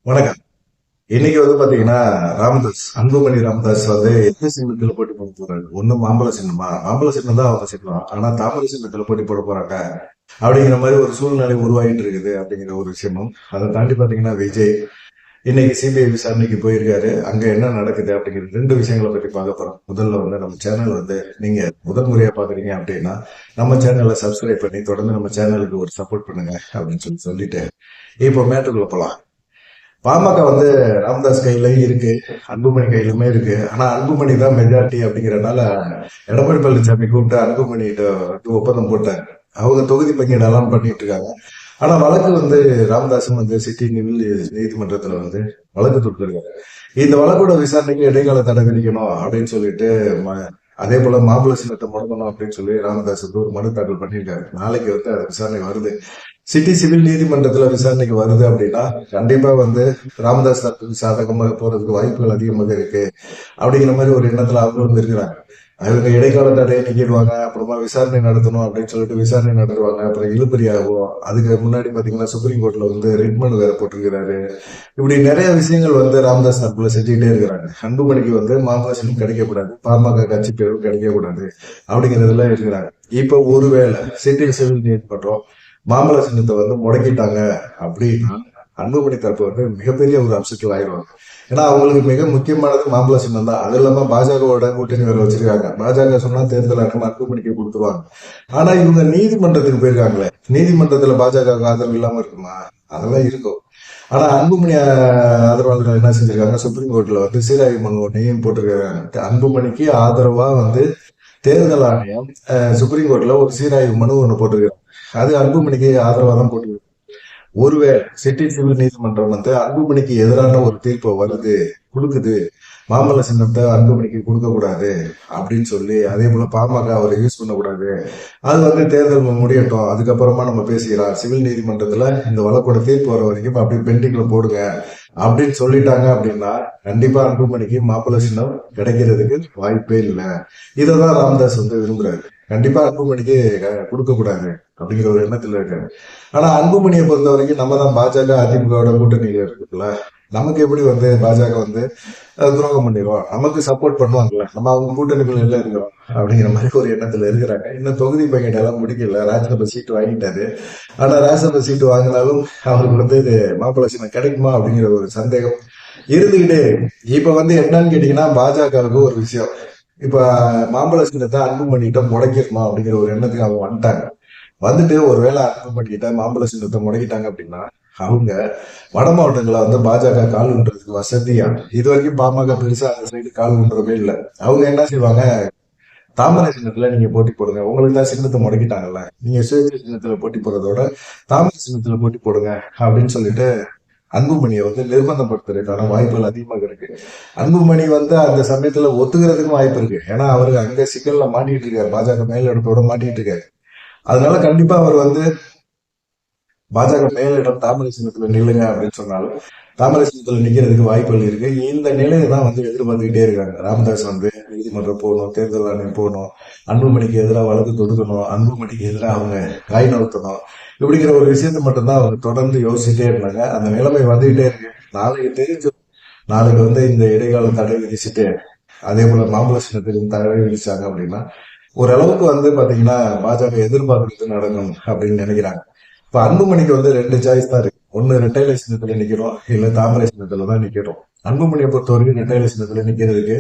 வணக்கம். இன்னைக்கு வந்து பாத்தீங்கன்னா, ராமதாஸ் அன்புமணி ராமதாஸ் வந்து எந்த சின்னத்துல போட்டி போட போறாரு? ஒண்ணு மாம்பழ சின்னமா? மாம்பழ சின்னம் தான் அவங்க சின்னம். ஆனா தாமரை சின்னத்துல போட்டி போட போறாங்க அப்படிங்கிற மாதிரி ஒரு சூழ்நிலை உருவாகிட்டு இருக்குது அப்படிங்கிற ஒரு விஷயமும். அதை தாண்டி பாத்தீங்கன்னா, விஜய் இன்னைக்கு சிபிஐ விசாரணைக்கு போயிருக்காரு. அங்க என்ன நடக்குது அப்படிங்கிற ரெண்டு விஷயங்களை பத்தி பார்க்க போறோம். முதல்ல வந்து நம்ம சேனல் வந்து நீங்க முதல் முறையா பாக்குறீங்க அப்படின்னா, நம்ம சேனலை சப்ஸ்கிரைப் பண்ணி தொடர்ந்து நம்ம சேனலுக்கு ஒரு சப்போர்ட் பண்ணுங்க அப்படின்னு சொல்லிட்டு இப்போ மேட்டுக்குள்ள போலாம். பாமக வந்து ராமதாஸ் கையிலயும் இருக்கு, அன்புமணி கையிலுமே இருக்கு. ஆனா அன்புமணி தான் மெஜாரிட்டி அப்படிங்கறதுனால எடப்பாடி பழனிசாமி கூப்பிட்டு அன்புமணிகிட்ட வந்து ஒப்பந்தம் போட்டாங்க. அவங்க தொகுதி பங்கீடெல்லாம் பண்ணிட்டு இருக்காங்க. ஆனா வழக்கு வந்து ராமதாஸும் வந்து சிட்டி நீதிமன்றத்துல வந்து வழக்கு தொடுத்திருக்காரு. இந்த வழக்கோட விசாரணைக்கு இடைக்கால தடை விதிக்கணும் அப்படின்னு சொல்லிட்டு அதே போல மாம்பழ சின்னத்தை முடக்கணும் அப்படின்னு சொல்லி ராமதாஸ் வந்து ஒரு மனு தாக்கல் பண்ணியிருக்காரு. நாளைக்கு வந்து அது விசாரணை வருது. சிட்டி சிவில் நீதிமன்றத்துல விசாரணைக்கு வருது அப்படின்னா கண்டிப்பா வந்து ராமதாஸ் தரப்புக்கு சாதகமாக போறதுக்கு வாய்ப்புகள் அதிகமாக இருக்கு அப்படிங்கிற மாதிரி ஒரு எண்ணத்துல அவங்க வந்து இருக்கிறாங்க. அவங்க இடைக்கால தடையை நீக்கிடுவாங்க, அப்புறமா விசாரணை நடத்தணும் அப்படின்னு சொல்லிட்டு விசாரணை நடத்துவாங்க, அப்புறம் இழுபறி ஆகும். அதுக்கு முன்னாடி பாத்தீங்கன்னா சுப்ரீம் கோர்ட்ல வந்து ரிட்மன் வேற போட்டிருக்கிறாரு. இப்படி நிறைய விஷயங்கள் வந்து ராமதாஸ் தரப்புல செஞ்சுக்கிட்டே இருக்கிறாங்க. அன்புமணிக்கு வந்து மாமல்லசினம் கிடைக்கக்கூடாது, பாமக கட்சி பேரும் கிடைக்கக்கூடாது அப்படிங்கிறதுல இருக்கிறாங்க. இப்ப ஒருவேளை சிட்டி சிவில் நீதிமன்றம் மாம்பழ சின்னத்தை வந்து முடக்கிட்டாங்க அப்படின்னா அன்புமணி தரப்பு வந்து மிகப்பெரிய ஒரு அப்செட்டில் ஆயிடுவாங்க. ஏன்னா அவங்களுக்கு மிக முக்கியமானது மாம்பழ சின்னம் தான். அது இல்லாம பாஜகவோட கூட்டணி வேற வச்சிருக்காங்க. பாஜக சொன்னா தேர்தல் அறிக்கை அன்புமணிக்கு கொடுத்துருவாங்க. ஆனா இவங்க நீதிமன்றத்துக்கு போயிருக்காங்களே, நீதிமன்றத்துல பாஜக ஆதரவு இல்லாம இருக்குமா? அதெல்லாம் இருக்கும். ஆனா அன்புமணி ஆதரவாளர்கள் என்ன செஞ்சிருக்காங்க, சுப்ரீம் கோர்ட்ல வந்து சீராய்வு மனு ஒன்னையும் போட்டிருக்காங்க. அன்புமணிக்கு ஆதரவா வந்து தேர்தல் ஆணையம் சுப்ரீம் கோர்ட்ல ஒரு சீராய்வு மனு ஒண்ணு போட்டிருக்காங்க. அது அன்புமணிக்கு ஆதரவா தான் போட்டிருக்கு. ஒருவேளை சிட்டி சிவில் நீதிமன்றம் வந்து அன்புமணிக்கு எதிரான ஒரு தீர்ப்பை வருது கொடுக்குது, மாமல்ல சின்னத்தை அன்புமணிக்கு கொடுக்க கூடாது அப்படின்னு சொல்லி, அதே போல பாமக அவரை யூஸ் பண்ணக்கூடாது, அது வந்து தேர்தல் முடியட்டும் அதுக்கப்புறமா நம்ம பேசிக்கலாம், சிவில் நீதிமன்றத்துல இந்த வழக்கோட தீர்ப்பு வர வரைக்கும் அப்படியே பெண்டிங்ல போடுங்க அப்படின்னு சொல்லிட்டாங்க அப்படின்னா கண்டிப்பா அன்புமணிக்கு மாப்பிள்ள சின்னம் கிடைக்கிறதுக்கு வாய்ப்பே இல்லை. இதைதான் ராமதாஸ் வந்து விரும்புறாரு. கண்டிப்பா அன்புமணிக்கு கொடுக்க கூடாது அப்படிங்கிற ஒரு எண்ணத்துல இருக்காரு. ஆனா அன்புமணியை பொறுத்த வரைக்கும் நம்ம தான் பாஜக அதிமுகவோட கூட்டணியில இருக்குல்ல, நமக்கு எப்படி வந்து பாஜக வந்து துரோகம் பண்ணிடுவோம், நமக்கு சப்போர்ட் பண்ணுவாங்கல்ல, நம்ம அவங்க கூட்டணிக்குள்ள எல்லாம் இருக்கிறோம் அப்படிங்கிற மாதிரி ஒரு எண்ணத்துல இருக்கிறாங்க. இன்னும் தொகுதி பங்கீடெல்லாம் முடிக்கல, ராஜ்யசபா சீட்டு வாங்கிட்டாரு. ஆனா ராஜ்யசபா சீட்டு வாங்கினாலும் அவருக்கு வந்து இது மாப்பிள்ளை சின்னம் கிடைக்குமா அப்படிங்கிற ஒரு சந்தேகம் இருந்துகிட்டே இருக்கு. இப்ப வந்து என்னன்னு கேட்டீங்கன்னா, பாஜகவுக்கு ஒரு விஷயம், இப்ப மாம்பழ சின்னத்தை அன்புமணிகிட்ட முடக்கிடணும் அப்படிங்கிற ஒரு எண்ணத்துக்கு அவங்க வந்துட்டாங்க. வந்துட்டு ஒருவேளை அன்புமணிகிட்ட மாம்பழ சின்னத்தை முடக்கிட்டாங்க அப்படின்னா அவங்க வட மாவட்டங்களை வந்து பாஜக கால் ஊன்றதுக்கு வசதியா, இது வரைக்கும் பாமக பெருசா அந்த சைடு கால் ஊன்றவே இல்லை. அவங்க என்ன செய்வாங்க, தாமரை சின்னத்துல நீங்க போட்டி போடுங்க, உங்களுக்கு தான் சின்னத்தை முடக்கிட்டாங்கல்ல, நீங்க சுயேட்சை சின்னத்துல போட்டி போடுறதோட தாமரை சின்னத்துல போட்டி போடுங்க அப்படின்னு சொல்லிட்டு அன்புமணியை வந்து நிர்பந்தப்படுத்துறதுக்கான வாய்ப்புகள் அதிகமாக இருக்கு. அன்புமணி வந்து அந்த சமயத்துல ஒத்துக்கிறதுக்கும் வாய்ப்பு இருக்கு. ஏன்னா அவருக்கு அங்க சிக்கல்ல மாட்டிட்டு இருக்காரு, பாஜக மேலிடத்தோட மாட்டிட்டு இருக்காரு. அதனால கண்டிப்பா அவர் வந்து பாஜக மேலிடம் தாமரை சின்னத்துல நில்லுங்க அப்படின்னு சொன்னாலும் தாமரை சின்னத்துல நிக்கிறதுக்கு வாய்ப்புகள் இருக்கு. இந்த நிலையை தான் வந்து எதிர்பார்த்துக்கிட்டே இருக்காங்க. ராமதாஸ் வந்து நீதிமன்றம் போகணும், தேர்தல் ஆணையம் போகணும், அன்புமணிக்கு எதிராக வழக்கு தொடுக்கணும், அன்புமணிக்கு எதிராக அவங்க காய் நகர்த்தணும், இப்படிங்கிற ஒரு விஷயத்தை மட்டும்தான் அவங்க தொடர்ந்து யோசிச்சுட்டே இருந்தாங்க. அந்த நிலைமை வந்துகிட்டே இருக்கு. நாளைக்கு தெரிஞ்சு, நாளைக்கு வந்து இந்த இடைக்கால தடை விதிச்சுட்டு அதே போல மாம்பழ சின்னத்திலும் தடை விதிச்சாங்க அப்படின்னா ஓரளவுக்கு வந்து பாத்தீங்கன்னா பாஜக எதிர்பார்க்கறது நடக்கும் அப்படின்னு நினைக்கிறாங்க. இப்ப அன்புமணிக்கு வந்து ரெண்டு சாய்ஸ் தான் இருக்கு. ஒண்ணு ரெட்டைலை சின்னத்துல நிக்கிறோம், இல்ல தாமரை சின்னத்துல தான் நிக்கிறோம். அன்புமணியை பொறுத்த வரைக்கும் ரெட்டைலை சின்னத்துல நிக்கிறதுக்கு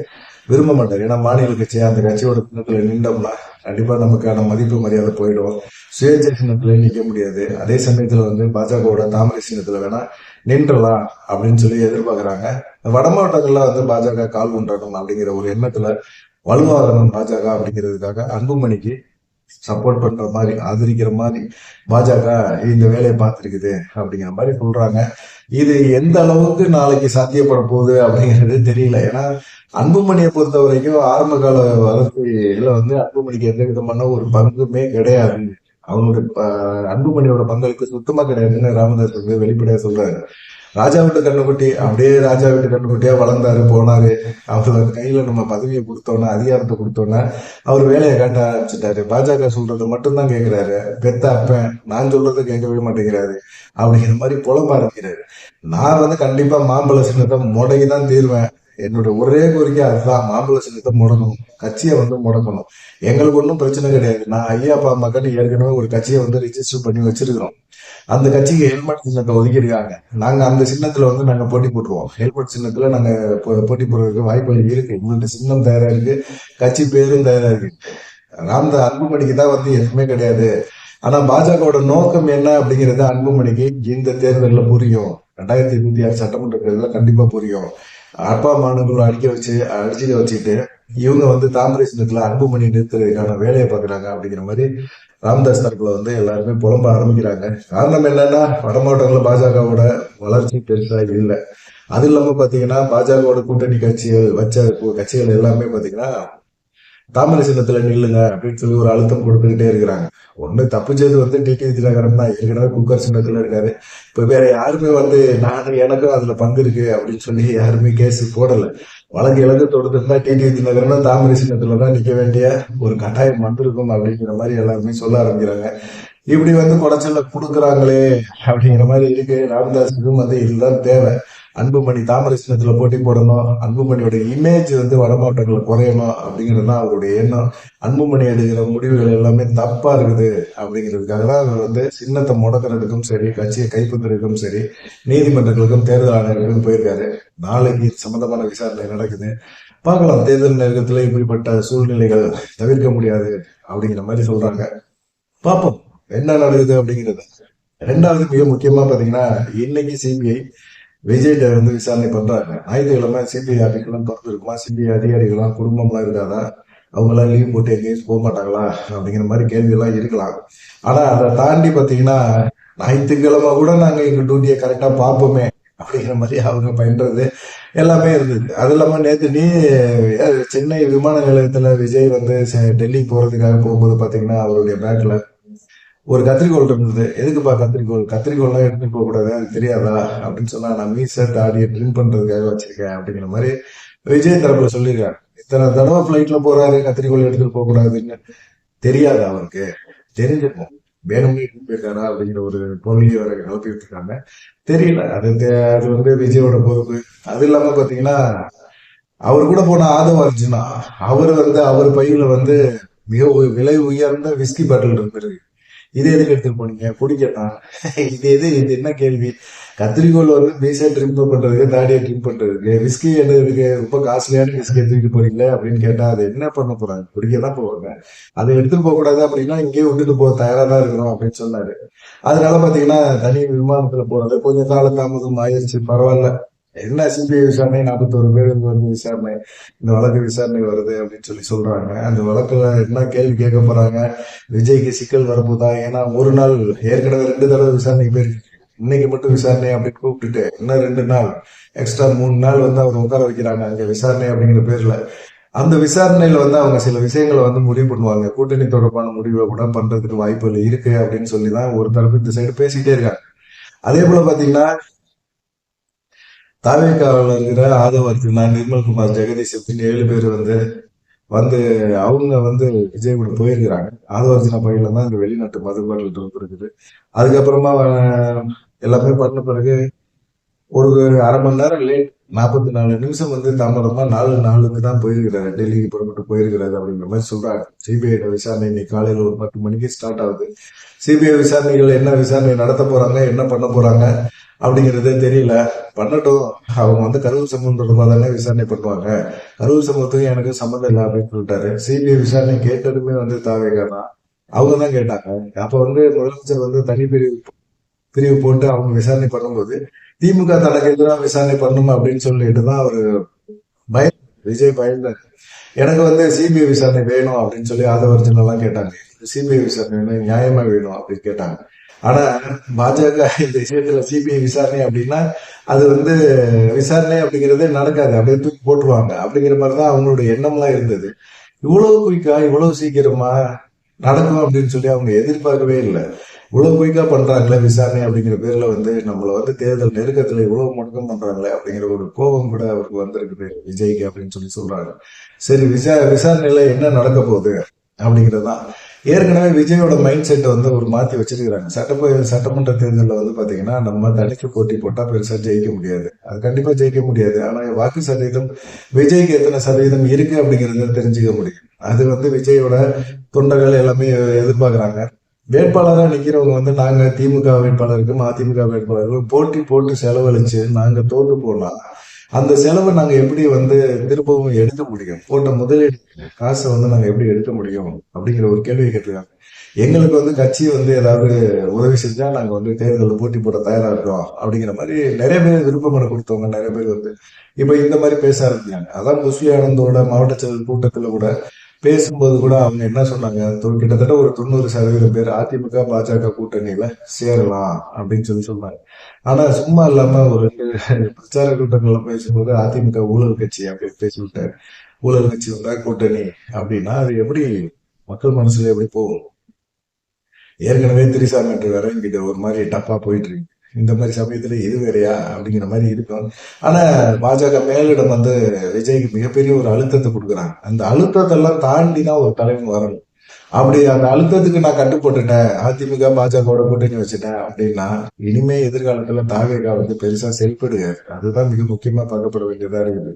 விரும்ப மாட்டார். ஏன்னா மாநில கட்சி, அந்த கட்சியோட சின்னத்துல நின்றோம்னா கண்டிப்பா நமக்கான மதிப்பு மரியாதை போயிடும். சுயேட்சை சின்னத்துல நிக்க முடியாது. அதே சமயத்துல வந்து பாஜகவோட தாமரை சின்னத்துல வேணா நின்றலாம் அப்படின்னு சொல்லி எதிர்பார்க்கறாங்க. வட மாவட்டங்கள்ல வந்து பாஜக கால் ஊன்றணும் அப்படிங்கிற ஒரு எண்ணத்துல வலுவாகணும் பாஜக அப்படிங்கிறதுக்காக அன்புமணிக்கு சப்போர்ட் பண்ற மாதிரி, ஆதரிக்கிற மாதிரி பாஜக இந்த வேலையை பார்த்துருக்குது அப்படிங்கிற மாதிரி சொல்றாங்க. இது எந்த அளவுக்கு நாளைக்கு சாத்தியப்பட போகுது அப்படிங்கிறது தெரியல. ஏன்னா அன்புமணியை பொறுத்த வரைக்கும் ஆரம்ப கால வளர்ச்சியில வந்து அன்புமணிக்கு எந்த விதமான ஒரு பங்குமே கிடையாது. அவங்களுடைய அன்புமணியோட பங்களிப்பு சுத்தமா கிடையாதுன்னு ராமதாஸ் வந்து வெளிப்படையா சொல்றாரு. ராஜா வீட்டு கண்ணுக்குட்டி அப்படியே ராஜா வீட்டு கண்ணுக்குட்டியா வளர்ந்தாரு போனாரு. அவர் கையில நம்ம பதவியை கொடுத்தோன்னா, அதிகாரத்தை கொடுத்தோன்னா அவர் வேலையை காட்ட ஆரம்பிச்சுட்டாரு. பாஜக சொல்றது மட்டும்தான் கேட்கிறாரு. பெத்த அப்பன் நான் சொல்றதை கேட்கவே மாட்டேங்கிறாரு அப்படிங்கிற மாதிரி புலம்ப ஆரம்பிக்கிறாரு. நான் வந்து கண்டிப்பா மாம்பழ சின்னத்தை முடங்கி தான் தீர்வேன். என்னோட ஒரே கோரிக்கை அதுதான், மாம்பழ சின்னத்தை முடக்கணும், கட்சியை வந்து முடக்கணும். எங்களுக்கு ஒன்றும் பிரச்சனை கிடையாது. நான் ஐயா பாமகன்னு ஏற்கனவே ஒரு கட்சியை வந்து ரிஜிஸ்டர் பண்ணி வச்சிருக்கிறோம். அந்த கட்சிக்கு ஹெல்மெட் சின்னத்தை ஒதுக்கியிருக்காங்க. நாங்க அந்த சின்னத்துல வந்து நாங்க போட்டி போட்டுருவோம். ஹெல்மெட் சின்னத்துல நாங்க போட்டி போடுறதுக்கு வாய்ப்புகள் இருக்கு. எங்கள்ட்ட சின்னம் தயாரா இருக்கு, கட்சி பேரும் தயாரா இருக்கு. அன்புமணிக்கு தான் வந்து எதுவுமே கிடையாது. ஆனா பாஜகவோட நோக்கம் என்ன அப்படிங்கறது அன்புமணிக்கு இந்த தேர்தலில் புரியும். 2026 சட்டமன்ற தேர்தலில் கண்டிப்பா புரியும். அப்பா மாணவர்கள் அடிச்சுக்க வச்சுட்டு இவங்க வந்து தாமரை சின்னத்துல அன்புமணி நிறுத்துறதுக்கான வேலையை பாக்குறாங்க அப்படிங்கிற மாதிரி ராமதாஸ் தரப்புல வந்து எல்லாருமே புலம்ப ஆரம்பிக்கிறாங்க. காரணம் என்னன்னா, வட மாவட்டங்களில் பாஜகவோட வளர்ச்சி பெருசா இல்லை. அது இல்லாம பாத்தீங்கன்னா பாஜகவோட கூட்டணி கட்சிகள் எல்லாமே பாத்தீங்கன்னா தாமரை சின்னத்துல நில்லுங்க அப்படின்னு சொல்லி ஒரு அழுத்தம் கொடுத்துக்கிட்டே இருக்கிறாங்க. ஒண்ணு தப்பிச்சது வந்து டிடிவி தினகரன் தான், ஏற்கனவே குக்கர் சின்னத்துல இருக்காரு. இப்ப வேற யாருமே வந்து எனக்கும் அதுல பங்கு இருக்கு அப்படின்னு சொல்லி யாருமே கேஸ் போடல. வழக்கு தொடுத்திருந்தா டிடிவி தினகரன் தாமரை சின்னத்துலதான் நிக்க வேண்டிய ஒரு கட்டாயம் வந்திருக்கும் அப்படிங்கிற மாதிரி எல்லாருமே சொல்ல ஆரம்பிக்கிறாங்க. இப்படி வந்து குடைச்சல கொடுக்குறாங்களே அப்படிங்கிற மாதிரி இருக்கு. ராமதாஸுக்கும் வந்து இதுதான் தேவை. அன்புமணி தாமரை சின்னத்துல போட்டி போடணும், அன்புமணியோட இமேஜ் வந்து வட மாவட்டங்களில் குறையணும் அப்படிங்கிறது தான் அவருடைய எண்ணம். அன்புமணி எடுக்கிற முடிவுகள் எல்லாமே தப்பா இருக்குது அப்படிங்கிறதுக்காக தான் அவர் வந்து சின்னத்தை முடக்கிறதுக்கும் சரி, கட்சியை கைப்பற்றுறதுக்கும் சரி, நீதிமன்றங்களுக்கும் தேர்தல் ஆணையர்களுக்கும் போயிருக்காரு. நாளைக்கு சம்பந்தமான விசாரணை நடக்குது. பார்க்கலாம், தேர்தல் நேரத்துல இப்படிப்பட்ட சூழ்நிலைகள் தவிர்க்க முடியாது அப்படிங்கிற மாதிரி சொல்றாங்க. பார்ப்போம் என்ன நடக்குது அப்படிங்கிறது. ரெண்டாவது மிக முக்கியமா பாத்தீங்கன்னா, இன்னைக்கு சிபிஐ விஜய்கிட்ட வந்து விசாரணை பண்றாங்க. ஞாயிற்றுக்கிழமை சிபிஐ ஆஃபீஸ்லாம் திறந்து இருக்குமா, சிபிஐ அதிகாரிகள்லாம் குடும்பம்லாம் இருக்காதா, அவங்களாம் லீவ் போட்டு எங்கேயும் போக மாட்டாங்களா அப்படிங்கிற மாதிரி கேள்வி எல்லாம் இருக்கலாம். ஆனா அதை தாண்டி பாத்தீங்கன்னா, ஞாயிற்றுக்கிழமை கூட நாங்க எங்க டியூட்டியை கரெக்டா பார்ப்போமே அப்படிங்கிற மாதிரி அவங்க பண்றது எல்லாமே இருந்தது. அது இல்லாம நேற்று சென்னை விமான நிலையத்துல விஜய் வந்து டெல்லி போறதுக்காக போகும்போது பாத்தீங்கன்னா, அவருடைய பேக்ல ஒரு கத்திரிக்கோள் இருந்தது. எதுக்குப்பா கத்திரிக்கோள்லாம் எடுத்துட்டு போக கூடாது, அது தெரியாதா அப்படின்னு சொன்னா, நான் மீச தாடியை ட்ரிம் பண்றதுக்காக வச்சிருக்கேன் அப்படிங்கிற மாதிரி விஜய் தரப்புல சொல்லியிருக்காரு. இத்தனை தடவை பிளைட்ல போறாரு, கத்திரிக்கோள் எடுத்துட்டு போக கூடாதுன்னு தெரியாது அவருக்கு, தெரிஞ்சிருக்கும். வேணும்னே போயிருக்காரா அப்படிங்கிற ஒரு பொருளையும் வர கிளப்பி விட்டுருக்காங்க. தெரியல, அது வந்து விஜயோட பொறுப்பு. அது இல்லாம பாத்தீங்கன்னா, அவர் கூட போன ஆதவ அர்ஜுனா, அவர் பையில வந்து மிக விலை உயர்ந்த விஸ்கி பாட்டில் இருந்திருக்கு. இது எதுக்கு எடுத்துட்டு போனீங்க, குடிக்கட்டான்? இது என்ன கேள்வி? கத்திரிக்கோள் வந்து மீசை ட்ரிம் பண்றதுக்கு, தாடியை ட்ரிம் பண்றதுக்கு, விஸ்கி என்னதுக்கு ரொம்ப காஸ்ட்லியான விஸ்கி எடுத்துக்கிட்டு போறீங்களே அப்படின்னு கேட்டா, அதை என்ன பண்ண போறாங்க? குடிக்கதான் போவாங்க. அதை எடுத்துட்டு போக கூடாது அப்படின்னா இங்கேயே விட்டுட்டு போக தயாரா தான் இருக்கிறோம் அப்படின்னு சொன்னாரு. அதனால பாத்தீங்கன்னா தனி விமானத்துல போறது கொஞ்சம் கால தாமதம் ஆயிடுச்சு. பரவாயில்ல, என்ன சிபிஐ விசாரணை, 41 பேர் வந்து விசாரணை, இந்த வழக்கு விசாரணை வருது அப்படின்னு சொல்லி சொல்றாங்க. அந்த வழக்குல என்ன கேள்வி கேட்க போறாங்க, விஜய்க்கு சிக்கல் வரப்போதா? ஏன்னா ஒரு நாள் ஏற்கனவே 2 தடவை விசாரணைக்கு போயிருக்கு. இன்னைக்கு மட்டும் விசாரணை அப்படின்னு கூப்பிட்டுட்டு இன்னும் 2 நாள் எக்ஸ்ட்ரா 3 நாள் வந்து அவர் உட்கார வைக்கிறாங்க அங்க விசாரணை அப்படிங்கிற பேர்ல. அந்த விசாரணையில வந்து அவங்க சில விஷயங்களை வந்து முடிவு பண்ணுவாங்க. கூட்டணி தொடர்பான முடிவை கூட பண்றதுக்கு வாய்ப்புகள் இருக்கு அப்படின்னு சொல்லிதான் ஒரு தரப்பு இந்த சைடு பேசிக்கிட்டே இருக்காங்க. அதே போல பாத்தீங்கன்னா, தாவேக்காவில் இருக்கிற ஆதவ அர்ஜுனா, நிர்மல்குமார், ஜெகதீஷ் அப்படின்னு 7 பேர் வந்து அவங்க வந்து விஜய் கூட போயிருக்கிறாங்க. ஆதவ அர்ஜுனா பையில தான் இந்த வெளிநாட்டு மதுபாட்டில் இருக்குது. அதுக்கப்புறமா எல்லாமே பண்ண பிறகு ஒரு அரை மணி நேரம் லேட், 44 நிமிஷம் வந்து தாமதமா 4 நாளுக்கு தான் போயிருக்கிறாரு, டெல்லிக்கு புறப்பட்டு போயிருக்கிறாரு அப்படிங்கிற மாதிரி சொல்றாங்க. சிபிஐ விசாரணை இன்னைக்கு காலையில ஒரு 10 மணிக்கு ஸ்டார்ட் ஆகுது. சிபிஐ விசாரணைகள் என்ன விசாரணை நடத்த போறாங்க, என்ன பண்ண போறாங்க அப்படிங்கிறதே தெரியல. பண்ணட்டும், அவங்க வந்து கரூர் சம்பவம் தொடர்பாக தானே விசாரணை பண்ணுவாங்க, கரூர் சம்பவத்துக்கும் எனக்கு சம்மந்தம் இல்லை அப்படின்னு சொல்லிட்டாரு. சிபிஐ விசாரணை கேட்டதுமே வந்து தாவேகா தான், அவங்க தான் கேட்டாங்க. அப்ப வந்து முதலமைச்சர் வந்து தனி பிரிவு போட்டு அவங்க விசாரணை பண்ணும்போது திமுக தனக்கு எதிராக விசாரணை பண்ணணும் அப்படின்னு சொல்லிட்டு தான் அவரு விஜய் பயந்தார். எனக்கு வந்து சிபிஐ விசாரணை வேணும் அப்படின்னு சொல்லி ஆதவர்ஜன் எல்லாம் கேட்டாங்க. சிபிஐ விசாரணை நியாயமா வேணும் அப்படின்னு கேட்டாங்க. ஆனா பாஜக இந்த விஷயத்துல சிபிஐ விசாரணை அப்படின்னா அது வந்து விசாரணை அப்படிங்கறதே நடக்காது, அப்படியே தூக்கி போட்டுருவாங்க அப்படிங்கிற மாதிரிதான் அவங்களுடைய எண்ணம்லாம் இருந்தது. இவ்வளவு குயிக்கா, இவ்வளவு சீக்கிரமா நடக்கும் அப்படின்னு சொல்லி அவங்க எதிர்பார்க்கவே இல்லை. இவ்வளவு குயிக்கா பண்றாங்களே விசாரணை அப்படிங்கிற பேர்ல வந்து நம்மள வந்து தேர்தல் நெருக்கத்துல இவ்வளவு முடக்கம் பண்றாங்களே அப்படிங்கிற ஒரு கோபம் கூட அவருக்கு வந்திருக்குது விஜய்க்கு அப்படின்னு சொல்லி சொல்றாங்க. சரி, விசாரணையில என்ன நடக்க போகுது அப்படிங்கிறதுதான். ஏற்கனவே விஜயோட மைண்ட் செட்டை வந்து ஒரு மாத்தி வச்சிருக்கிறாங்க. சட்டமன்ற தேர்தலில் வந்து பாத்தீங்கன்னா நம்ம தனிச்சு போட்டி போட்டா பெருசா ஜெயிக்க முடியாது, அது கண்டிப்பா ஜெயிக்க முடியாது. ஆனா வாக்கு சதவீதம் விஜய்க்கு எத்தனை சதவீதம் இருக்கு அப்படிங்கறத தெரிஞ்சுக்க முடியும். அது வந்து விஜயோட தொண்டர்கள் எல்லாமே எதிர்பார்க்கறாங்க. வேட்பாளரா நிக்கிறவங்க வந்து நாங்க திமுக வேட்பாளருக்கும் அதிமுக வேட்பாளருக்கும் போட்டி போட்டு செலவழிச்சு நாங்க தோத்து போனா அந்த செலவை நாங்க எப்படி வந்து திரும்பவும் எடுக்க முடியும்? போட்ட முதலீடு காசை வந்து நாங்க எப்படி எடுக்க முடியும் அப்படிங்கிற ஒரு கேள்வியை கேட்டிருக்காங்க. எங்களுக்கு வந்து கட்சி வந்து ஏதாவது உதவி செஞ்சா நாங்க வந்து தேர்தலில் போட்டி போட தயாரா இருக்கோம் அப்படிங்கிற மாதிரி நிறைய பேர் விருப்ப மனு கொடுத்தவங்க நிறைய பேர் வந்து இப்ப இந்த மாதிரி பேச ஆரம்பிச்சாங்க. அதான் முஸ்லி ஆனந்தோட மாவட்ட செயல் கூட்டத்துல கூட பேசும்போது கூட அவங்க என்ன சொன்னாங்க, கிட்டத்தட்ட ஒரு 90% பேர் அதிமுக பாஜக கூட்டணியில சேரலாம் அப்படின்னு சொல்லி சொன்னாங்க. ஆனா சும்மா இல்லாம ஒரு பிரச்சார கூட்டங்கள்ல பேசும்போது அதிமுக ஊழல் கட்சி அப்படின்னு பேசிவிட்டாரு. ஊழல் கட்சி வந்தா கூட்டணி அப்படின்னா அது எப்படி மக்கள் மனசுல எப்படி போகும்? ஏற்கனவே திரிசா மேட்ரு வேற இங்கிட்ட ஒரு மாதிரி டப்பா போயிட்டு இருக்கு. இந்த மாதிரி சமயத்துல இது வேறையா அப்படிங்கிற மாதிரி இருக்கும். ஆனா பாஜக மேலிடம் வந்து விஜய்க்கு மிகப்பெரிய ஒரு அழுத்தத்தை கொடுக்குறாங்க. அந்த அழுத்தத்தை எல்லாம் தாண்டி தான் ஒரு தலைவன் வரணும். அப்படி அந்த அழுத்தத்துக்கு நான் கட்டுப்பட்டுட்டேன், அதிமுக பாஜகவோட கூட்டணி வச்சுட்டேன் அப்படின்னா இனிமே எதிர்காலத்துல தாவேகா வந்து பெருசா செயல்படுது. அதுதான் மிக முக்கியமா பார்க்கப்பட வேண்டியதா இருக்குது.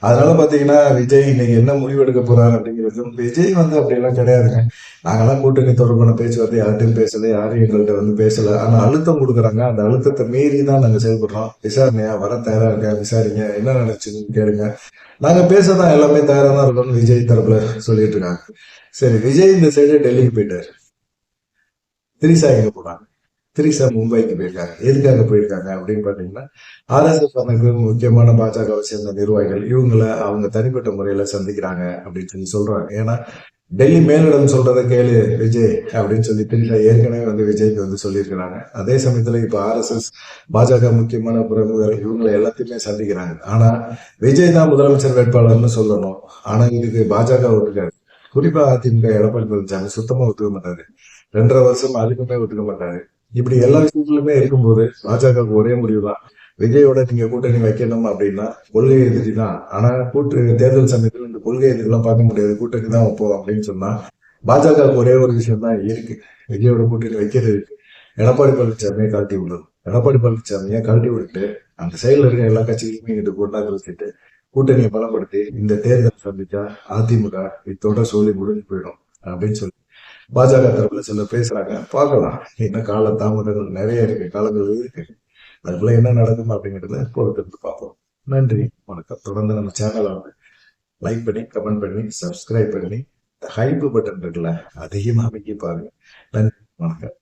அதனால பாத்தீங்கன்னா விஜய் இன்னைக்கு என்ன முடிவு எடுக்க போறாரு அப்படிங்கிறது, விஜய் வந்து அப்படி எல்லாம் கிடையாதுங்க. நாங்கெல்லாம் கூட்டணி தொடர்பான பேச்சுவார்த்தை யார்ட்டையும் பேசல, யாரும் எங்கள்கிட்ட வந்து பேசல. ஆனா அழுத்தம் கொடுக்குறாங்க, அந்த அழுத்தத்தை மீறி தான் நாங்க செயல்படுறோம். விசாரணையா வர தயாரா இருக்கேன், விசாரிங்க என்ன நினைச்சுன்னு கேளுங்க, நாங்க பேசதான் எல்லாமே தயாரா தான் இருக்கோம்னு விஜய் தரப்புல சொல்லிட்டு இருக்காங்க. சரி, விஜய் இந்த சைடு டெல்லிக்கு போயிட்டாரு. திரிசா எங்க போனாங்க? திரிசா மும்பைக்கு போயிருக்காங்க. எதுக்காக போயிருக்காங்க அப்படின்னு பாத்தீங்கன்னா RSS அமைப்பு முக்கியமான பாஜகவை சேர்ந்த நிர்வாகிகள் இவங்கள அவங்க தனிப்பட்ட முறையில சந்திக்கிறாங்க அப்படின்னு சொல்லி சொல்றாங்க. ஏன்னா டெல்லி மேலிடம் சொல்றதை கேளு விஜய் அப்படின்னு சொல்லி திரிசா ஏற்கனவே வந்து விஜய்க்கு வந்து சொல்லியிருக்கிறாங்க. அதே சமயத்துல இப்ப RSS பாஜக முக்கியமான பிரமுகர்கள் இவங்களை எல்லாத்தையுமே சந்திக்கிறாங்க. ஆனா விஜய் தான் முதலமைச்சர் வேட்பாளர்னு சொல்லணும். ஆனா இதுக்கு பாஜக ஒத்துக்காது. குறிப்பா அதிமுக எடப்பாடி பழனிசாமி சுத்தமா ஒத்துக்க மாட்டாரு. 2.5 வருஷம் அதுக்குமே ஒத்துக்க மாட்டாரு. இப்படி எல்லா விஷயங்களுமே இருக்கும்போது பாஜகவுக்கு ஒரே முடிவு தான், விஜயோட நீங்க கூட்டணி வைக்கணும் அப்படின்னா கொள்கை எதிரி தான். ஆனா தேர்தல் சமயத்துல இந்த கொள்கை எதிரிலாம் பார்க்க முடியாது, கூட்டணி தான் வைப்போம் அப்படின்னு சொன்னா பாஜகவுக்கு ஒரே ஒரு விஷயம் தான் இருக்கு, விஜயோட கூட்டணி வைக்கிறது இருக்கு. எடப்பாடி பழனிசாமியை கழட்டி விடணும். எடப்பாடி பழனிசாமியை கழட்டி விட்டுட்டு அந்த சைடுல இருக்க எல்லா கட்சிகளுமே இங்கிட்டு கொண்டாந்து வச்சுட்டு கூட்டணியை பலப்படுத்தி இந்த தேர்தல் சந்திச்சா அதிமுக இத்தோட சொல்லி முடிஞ்சு போயிடும் அப்படின்னு சொல்லி பாஜக தரப்புல சிலர் பேசுறாங்க. பார்க்கலாம், இன்னும் கால தாமதங்கள் நிறைய இருக்கு, காலங்கள் இருக்கு. அதுக்குள்ள என்ன நடக்கும் அப்படிங்கறத பொறுத்திருந்து பார்ப்போம். நன்றி, வணக்கம். தொடர்ந்து நம்ம சேனலை வந்து லைக் பண்ணி, கமெண்ட் பண்ணி, சப்ஸ்கிரைப் பண்ணி, ஹைப் பட்டன் இருக்குல்ல அதையும் அமைக்கி பாருங்க. நன்றி, வணக்கம்.